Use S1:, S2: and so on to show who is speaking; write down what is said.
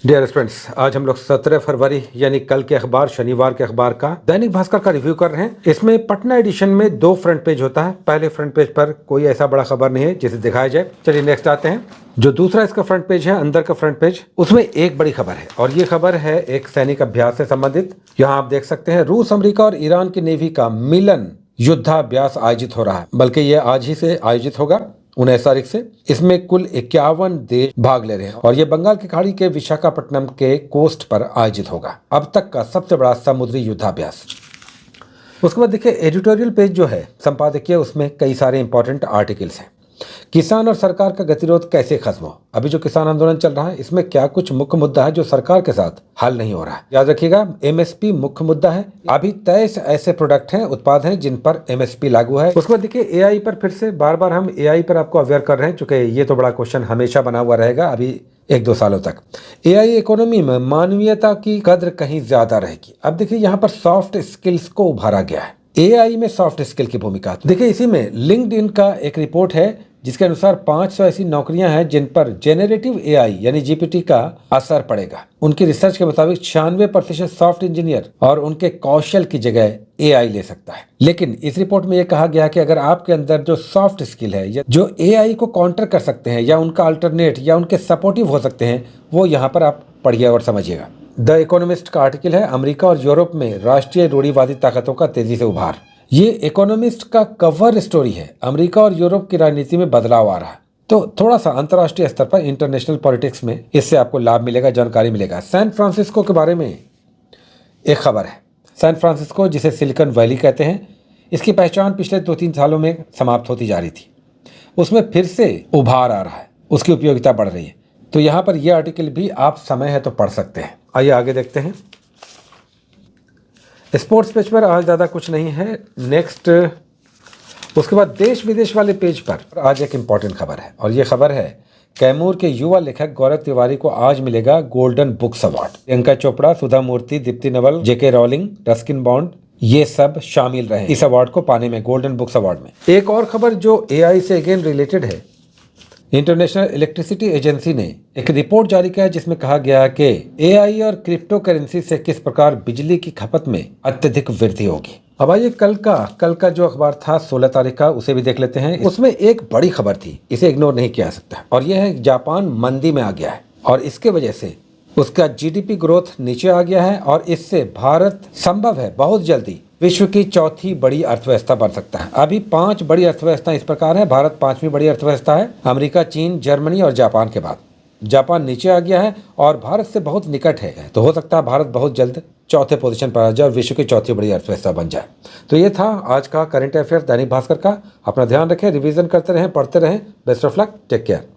S1: Dear students, आज हम लोग 17 फरवरी यानी कल के अखबार शनिवार के अखबार का दैनिक भास्कर का रिव्यू कर रहे हैं। इसमें पटना एडिशन में 2 फ्रंट पेज होता है। पहले फ्रंट पेज पर कोई ऐसा बड़ा खबर नहीं है जिसे दिखाया जाए। चलिए नेक्स्ट आते हैं। जो दूसरा इसका फ्रंट पेज है, अंदर का फ्रंट पेज, उसमें एक बड़ी खबर है और ये खबर है एक सैनिक अभ्यास से संबंधित। यहाँ आप देख सकते हैं रूस, अमेरिका और ईरान की नेवी का मिलन युद्धाभ्यास आयोजित हो रहा है, बल्कि ये आज ही से आयोजित होगा 19 तारीख से। इसमें कुल 51 देश भाग ले रहे हैं और ये बंगाल की खाड़ी के विशाखापट्टनम के कोस्ट पर आयोजित होगा। अब तक का सबसे बड़ा समुद्री युद्धाभ्यास। उसके बाद देखिए एडिटोरियल पेज जो है संपादकीय, उसमें कई सारे इंपॉर्टेंट आर्टिकल्स हैं। किसान और सरकार का गतिरोध कैसे खत्म हो, अभी जो किसान आंदोलन चल रहा है इसमें क्या कुछ मुख्य मुद्दा है जो सरकार के साथ हल नहीं हो रहा है। याद रखिएगा, एमएसपी मुख्य मुद्दा है। अभी 23 ऐसे प्रोडक्ट हैं, उत्पाद हैं जिन पर एमएसपी लागू है। उसके बाद देखिए एआई पर फिर से बार बार हम एआई पर आपको अवेयर कर रहे हैं, चूंकि ये तो बड़ा क्वेश्चन हमेशा बना हुआ रहेगा अभी 1-2 सालों तक। एआई इकोनॉमी में मानवीयता की कद्र कहीं ज्यादा रहेगी। अब देखिए यहाँ पर सॉफ्ट स्किल्स को उभारा गया है। एआई में सॉफ्ट स्किल की भूमिका देखिए, इसी में लिंक्डइन का एक रिपोर्ट है जिसके अनुसार 500 ऐसी नौकरियां हैं जिन पर जेनरेटिव एआई यानी जीपीटी का असर पड़ेगा। उनकी रिसर्च के मुताबिक 96% सॉफ्ट इंजीनियर और उनके कौशल की जगह एआई ले सकता है। लेकिन इस रिपोर्ट में यह कहा गया कि अगर आपके अंदर जो सॉफ्ट स्किल है या जो एआई को काउंटर कर सकते हैं या उनका अल्टरनेट या उनके सपोर्टिव हो सकते हैं, वो यहाँ पर आप पढ़िए और समझिएगा। द इकोनॉमिस्ट का आर्टिकल है, अमेरिका और यूरोप में राष्ट्रीय रूढ़िवादी ताकतों का तेजी से उभार। ये इकोनॉमिस्ट का कवर स्टोरी है। अमेरिका और यूरोप की राजनीति में बदलाव आ रहा है, तो थोड़ा सा अंतर्राष्ट्रीय स्तर पर इंटरनेशनल पॉलिटिक्स में इससे आपको लाभ मिलेगा, जानकारी मिलेगा। सैन फ्रांसिस्को के बारे में एक खबर है। सैन फ्रांसिस्को, जिसे सिलिकॉन वैली कहते हैं, इसकी पहचान पिछले 2-3 सालों में समाप्त होती जा रही थी, उसमें फिर से उभार आ रहा है, उसकी उपयोगिता बढ़ रही है। तो यहाँ पर यह आर्टिकल भी आप समय है तो पढ़ सकते हैं। आइए आगे देखते हैं। स्पोर्ट्स पेज पर आज ज़्यादा कुछ नहीं है। नेक्स्ट, उसके बाद देश विदेश वाले पेज पर आज एक इम्पॉर्टेंट खबर है और ये खबर है कैमूर के युवा लेखक गौरव तिवारी को आज मिलेगा golden books award. Priyanka Chopra, Sudha Murthy, Deepti Naval, J K Rowling, Ruskin Bond, ये सब शामिल रहे इस अवार्ड को पाने में, गोल्डन बुक्स अवार्ड में। एक और खबर जो एआई से अगेन रिलेटेड है, इंटरनेशनल इलेक्ट्रिसिटी एजेंसी ने एक रिपोर्ट जारी किया है जिसमें कहा गया है कि एआई और क्रिप्टो करेंसी से किस प्रकार बिजली की खपत में अत्यधिक वृद्धि होगी। अब आइए कल का जो अखबार था 16 तारीख का, उसे भी देख लेते हैं। उसमें एक बड़ी खबर थी, इसे इग्नोर नहीं किया जा सकता, और यह है जापान मंदी में आ गया है और इसके वजह से उसका जीडीपी ग्रोथ नीचे आ गया है और इससे भारत संभव है बहुत जल्दी विश्व की चौथी बड़ी अर्थव्यवस्था बन सकता है। अभी 5 बड़ी अर्थव्यवस्था इस प्रकार है, भारत 5वीं बड़ी अर्थव्यवस्था है, अमेरिका, चीन, जर्मनी और जापान के बाद। जापान नीचे आ गया है और भारत से बहुत निकट है, तो हो सकता है भारत बहुत जल्द चौथे पोजीशन पर आ जाए और विश्व की चौथी बड़ी अर्थव्यवस्था बन जाए। तो ये था आज का करंट अफेयर दैनिक भास्कर का। अपना ध्यान रखें, रिवीजन करते रहें, पढ़ते रहें। Best of luck, take care.